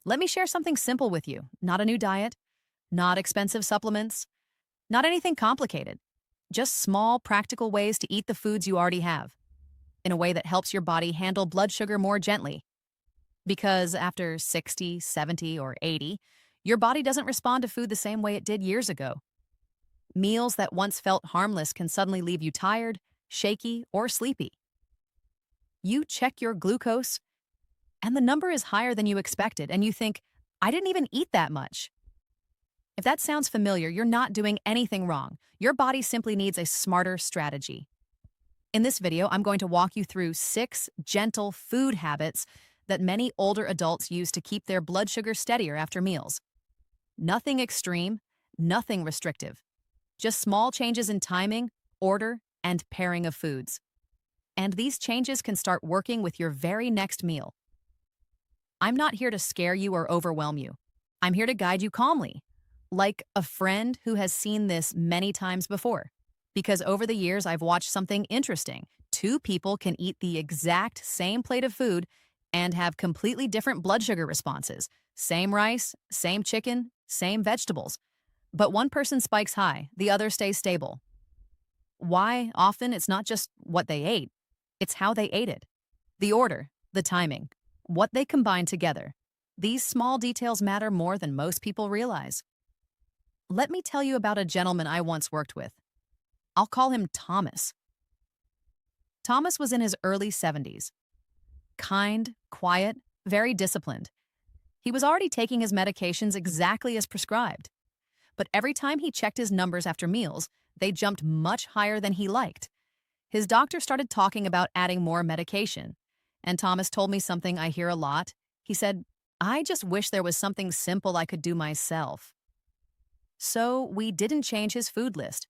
Let me share something simple with you. Not a new diet, not expensive supplements, not anything complicated. Just small, practical ways to eat the foods you already have in a way that helps your body handle blood sugar more gently. Because after 60, 70, or 80, your body doesn't respond to food the same way it did years ago. Meals that once felt harmless can suddenly leave you tired, shaky, or sleepy. You check your glucose, and the number is higher than you expected, and you think, I didn't even eat that much. If that sounds familiar, you're not doing anything wrong. Your body simply needs a smarter strategy. In this video, I'm going to walk you through 6 gentle food habits that many older adults use to keep their blood sugar steadier after meals. Nothing extreme, nothing restrictive. Just small changes in timing, order, and pairing of foods. And these changes can start working with your very next meal. I'm not here to scare you or overwhelm you. I'm here to guide you calmly, like a friend who has seen this many times before. Because over the years, I've watched something interesting. 2 people can eat the exact same plate of food and have completely different blood sugar responses. Same rice, same chicken, same vegetables. But one person spikes high, the other stays stable. Why? Often it's not just what they ate, it's how they ate it. The order, the timing, what they combine together. These small details matter more than most people realize. Let me tell you about a gentleman I once worked with. I'll call him Thomas. Thomas was in his early 70s. Kind, quiet, very disciplined. He was already taking his medications exactly as prescribed. But every time he checked his numbers after meals, they jumped much higher than he liked. His doctor started talking about adding more medication. And Thomas told me something I hear a lot. He said, I just wish there was something simple I could do myself. So we didn't change his food list.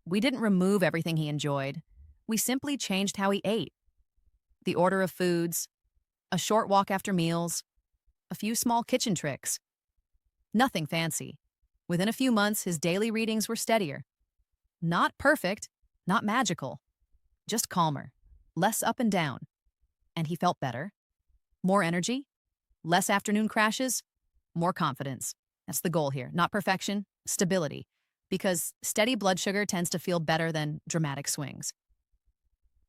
We didn't remove everything he enjoyed. We simply changed how he ate. The order of foods, a short walk after meals, a few small kitchen tricks. Nothing fancy. Within a few months, his daily readings were steadier. Not perfect, not magical, just calmer, less up and down. And he felt better. More energy, less afternoon crashes, more confidence. That's the goal here. Not perfection, stability. Because steady blood sugar tends to feel better than dramatic swings.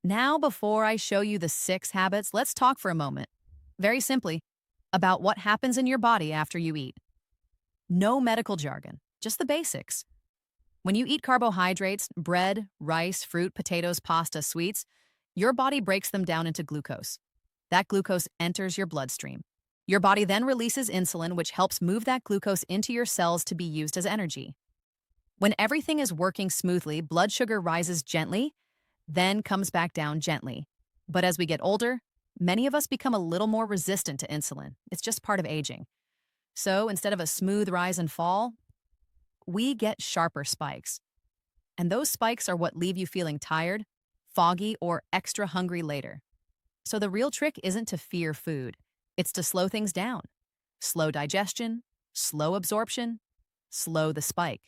Now, before I show you the 6 habits, let's talk for a moment, very simply, about what happens in your body after you eat. No medical jargon, just the basics. When you eat carbohydrates, bread, rice, fruit, potatoes, pasta, sweets, your body breaks them down into glucose. That glucose enters your bloodstream. Your body then releases insulin, which helps move that glucose into your cells to be used as energy. When everything is working smoothly, blood sugar rises gently, then comes back down gently. But as we get older, many of us become a little more resistant to insulin. It's just part of aging. So instead of a smooth rise and fall, we get sharper spikes. And those spikes are what leave you feeling tired, foggy, or extra hungry later. So the real trick isn't to fear food. It's to slow things down. Slow digestion, slow absorption, slow the spike.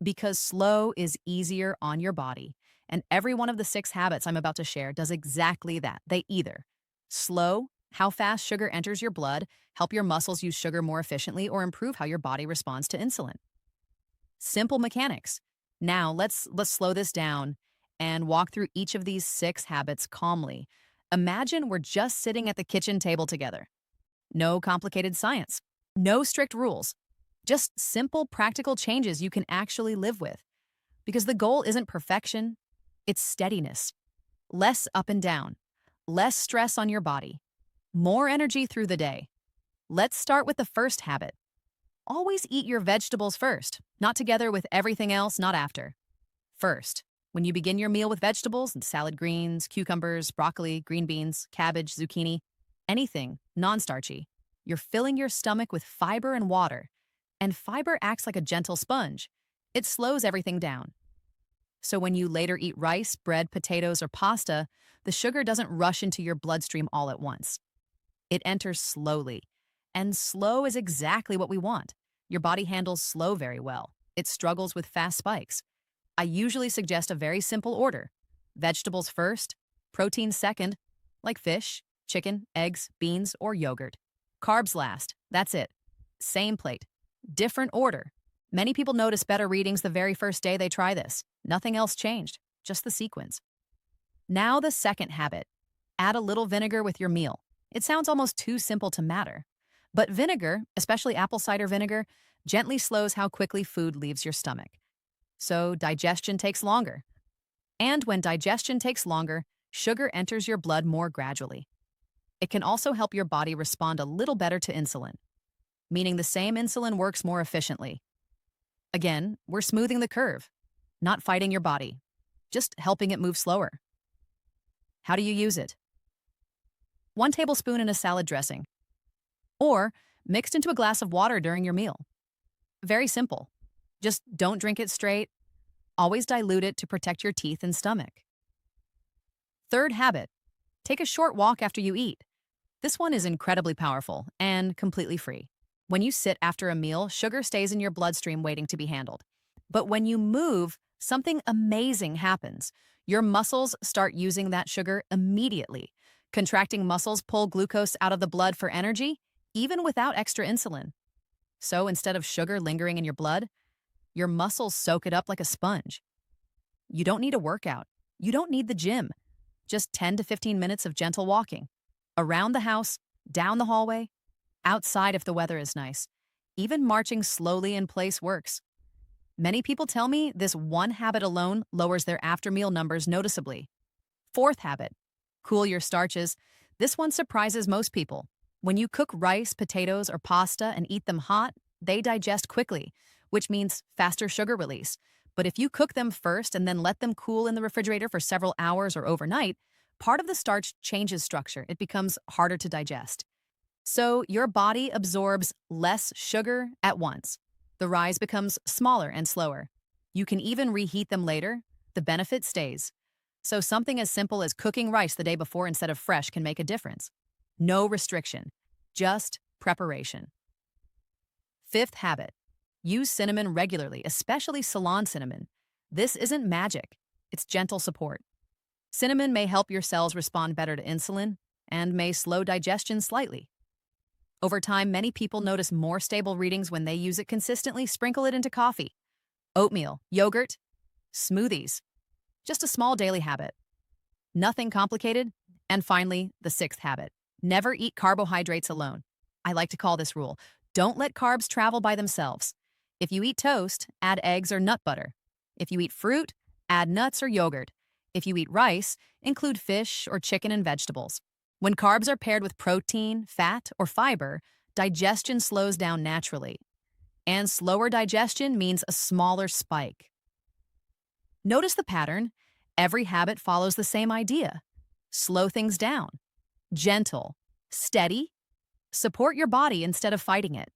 Because slow is easier on your body. And every one of the 6 habits I'm about to share does exactly that. They either slow how fast sugar enters your blood, help your muscles use sugar more efficiently, or improve how your body responds to insulin. Simple mechanics. Now, let's slow this down and walk through each of these 6 habits calmly. Imagine we're just sitting at the kitchen table together. No complicated science, no strict rules, just simple, practical changes you can actually live with. Because the goal isn't perfection, it's steadiness. Less up and down, less stress on your body, more energy through the day. Let's start with the first habit. Always eat your vegetables first, not together with everything else, not after. First, when you begin your meal with vegetables and salad greens, cucumbers, broccoli, green beans, cabbage, zucchini, anything non-starchy, you're filling your stomach with fiber and water. And fiber acts like a gentle sponge. It slows everything down. So when you later eat rice, bread, potatoes, or pasta, the sugar doesn't rush into your bloodstream all at once. It enters slowly. And slow is exactly what we want. Your body handles slow very well. It struggles with fast spikes. I usually suggest a very simple order. Vegetables first, protein second, like fish, chicken, eggs, beans, or yogurt. Carbs last, That's it. Same plate, different order. Many people notice better readings the very first day they try this. Nothing else changed, just the sequence. Now the second habit. Add a little vinegar with your meal. It sounds almost too simple to matter. But vinegar, especially apple cider vinegar, gently slows how quickly food leaves your stomach. So digestion takes longer. And when digestion takes longer, sugar enters your blood more gradually. It can also help your body respond a little better to insulin, meaning the same insulin works more efficiently. Again, we're smoothing the curve, not fighting your body, just helping it move slower. How do you use it? 1 tablespoon in a salad dressing, or mixed into a glass of water during your meal. Very simple. Just don't drink it straight. Always dilute it to protect your teeth and stomach. Third habit, take a short walk after you eat. This one is incredibly powerful and completely free. When you sit after a meal, sugar stays in your bloodstream waiting to be handled. But when you move, something amazing happens. Your muscles start using that sugar immediately. Contracting muscles pull glucose out of the blood for energy, even without extra insulin. So instead of sugar lingering in your blood, your muscles soak it up like a sponge. You don't need a workout. You don't need the gym. Just 10 to 15 minutes of gentle walking. Around the house, down the hallway, outside if the weather is nice. Even marching slowly in place works. Many people tell me this one habit alone lowers their after-meal numbers noticeably. Fourth habit, cool your starches. This one surprises most people. When you cook rice, potatoes, or pasta and eat them hot, they digest quickly, which means faster sugar release. But if you cook them first and then let them cool in the refrigerator for several hours or overnight, part of the starch changes structure. It becomes harder to digest. So your body absorbs less sugar at once. The rise becomes smaller and slower. You can even reheat them later. The benefit stays. So something as simple as cooking rice the day before instead of fresh can make a difference. No restriction, just preparation. Fifth habit, use cinnamon regularly, especially Ceylon cinnamon. This isn't magic, it's gentle support. Cinnamon may help your cells respond better to insulin and may slow digestion slightly. Over time, many people notice more stable readings when they use it consistently. Sprinkle it into coffee, oatmeal, yogurt, smoothies. Just a small daily habit. Nothing complicated. And finally, the sixth habit. Never eat carbohydrates alone. I like to call this rule, don't let carbs travel by themselves. If you eat toast, add eggs or nut butter. If you eat fruit, add nuts or yogurt. If you eat rice, include fish or chicken and vegetables. When carbs are paired with protein, fat, or fiber, digestion slows down naturally. And slower digestion means a smaller spike. Notice the pattern. Every habit follows the same idea. Slow things down. Gentle. Steady. Support your body instead of fighting it.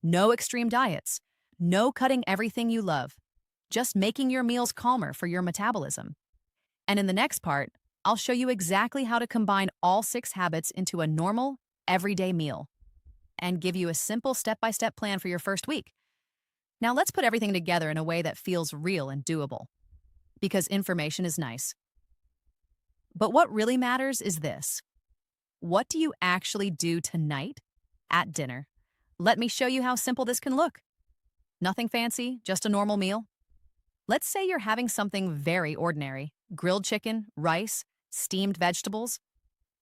No extreme diets. No cutting everything you love. Just making your meals calmer for your metabolism. And in the next part, I'll show you exactly how to combine all 6 habits into a normal, everyday meal and give you a simple step-by-step plan for your first week. Now let's put everything together in a way that feels real and doable, because information is nice. But what really matters is this. What do you actually do tonight at dinner? Let me show you how simple this can look. Nothing fancy, just a normal meal. Let's say you're having something very ordinary. Grilled chicken, rice, steamed vegetables.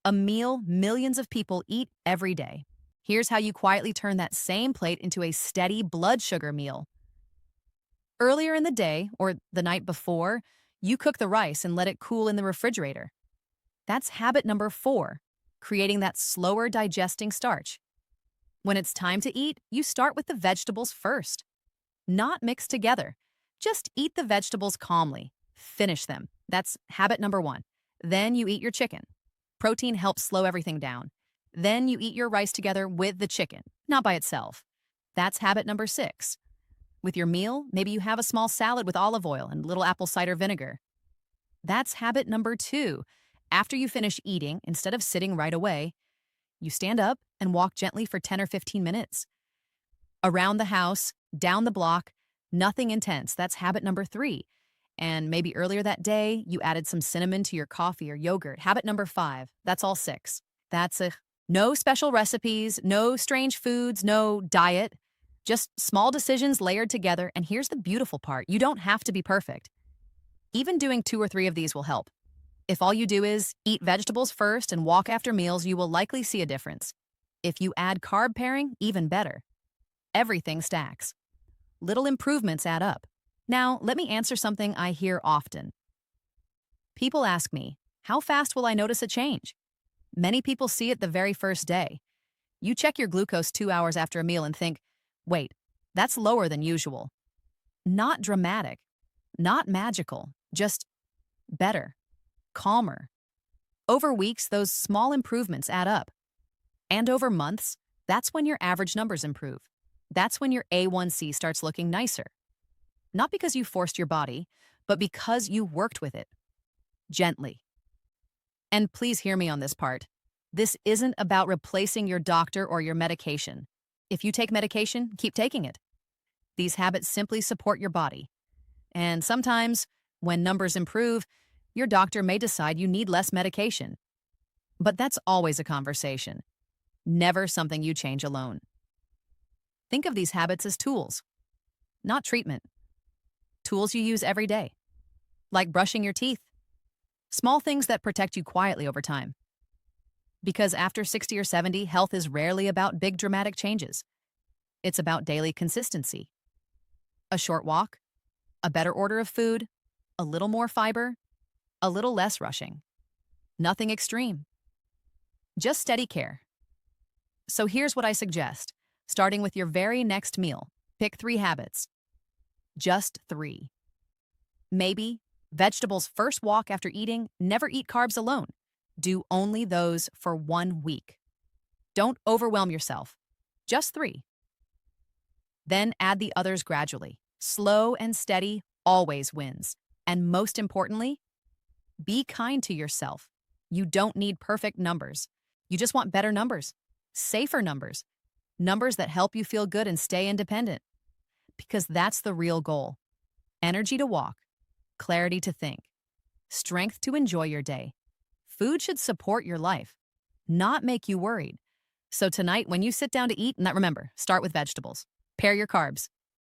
A meal millions of people eat every day. Here's how you quietly turn that same plate into a steady blood sugar meal. Earlier in the day, or the night before, you cook the rice and let it cool in the refrigerator. That's habit number 4, creating that slower digesting starch. When it's time to eat, you start with the vegetables first. Not mixed together. Just eat the vegetables calmly. Finish them. That's habit number 1. Then you eat your chicken. Protein helps slow everything down. Then you eat your rice together with the chicken, not by itself. That's habit number 6. With your meal, maybe you have a small salad with olive oil and a little apple cider vinegar. That's habit number 2. After you finish eating, instead of sitting right away, you stand up and walk gently for 10 or 15 minutes. Around the house, down the block, nothing intense. That's habit number 3. And maybe earlier that day, you added some cinnamon to your coffee or yogurt. Habit number 5. That's all 6. That's No special recipes, no strange foods, no diet. Just small decisions layered together. And here's the beautiful part: you don't have to be perfect. Even doing 2 or 3 of these will help. If all you do is eat vegetables first and walk after meals, you will likely see a difference. If you add carb pairing, even better. Everything stacks. Little improvements add up. Now, let me answer something I hear often. People ask me, how fast will I notice a change? Many people see it the very first day. You check your glucose 2 hours after a meal and think, wait, that's lower than usual. Not dramatic, not magical, just better, calmer. Over weeks, those small improvements add up. And over months, that's when your average numbers improve. That's when your A1C starts looking nicer. Not because you forced your body, but because you worked with it. Gently. And please hear me on this part. This isn't about replacing your doctor or your medication. If you take medication, keep taking it. These habits simply support your body. And sometimes, when numbers improve, your doctor may decide you need less medication. But that's always a conversation, never something you change alone. Think of these habits as tools, not treatment. Tools you use every day, like brushing your teeth. Small things that protect you quietly over time. Because after 60 or 70, health is rarely about big dramatic changes. It's about daily consistency. A short walk, a better order of food, a little more fiber, a little less rushing. Nothing extreme. Just steady care. So here's what I suggest. Starting with your very next meal, pick 3 habits. Just 3. Maybe vegetables first walk after eating, never eat carbs alone. Do only those for 1 week. Don't overwhelm yourself. Just 3. Then add the others gradually. Slow and steady always wins. And most importantly, be kind to yourself. You don't need perfect numbers. You just want better numbers, safer numbers, numbers that help you feel good and stay independent. Because that's the real goal. Energy to walk, clarity to think, strength to enjoy your day. Food should support your life, not make you worried. So tonight, when you sit down to eat, remember, start with vegetables. Pair your carbs.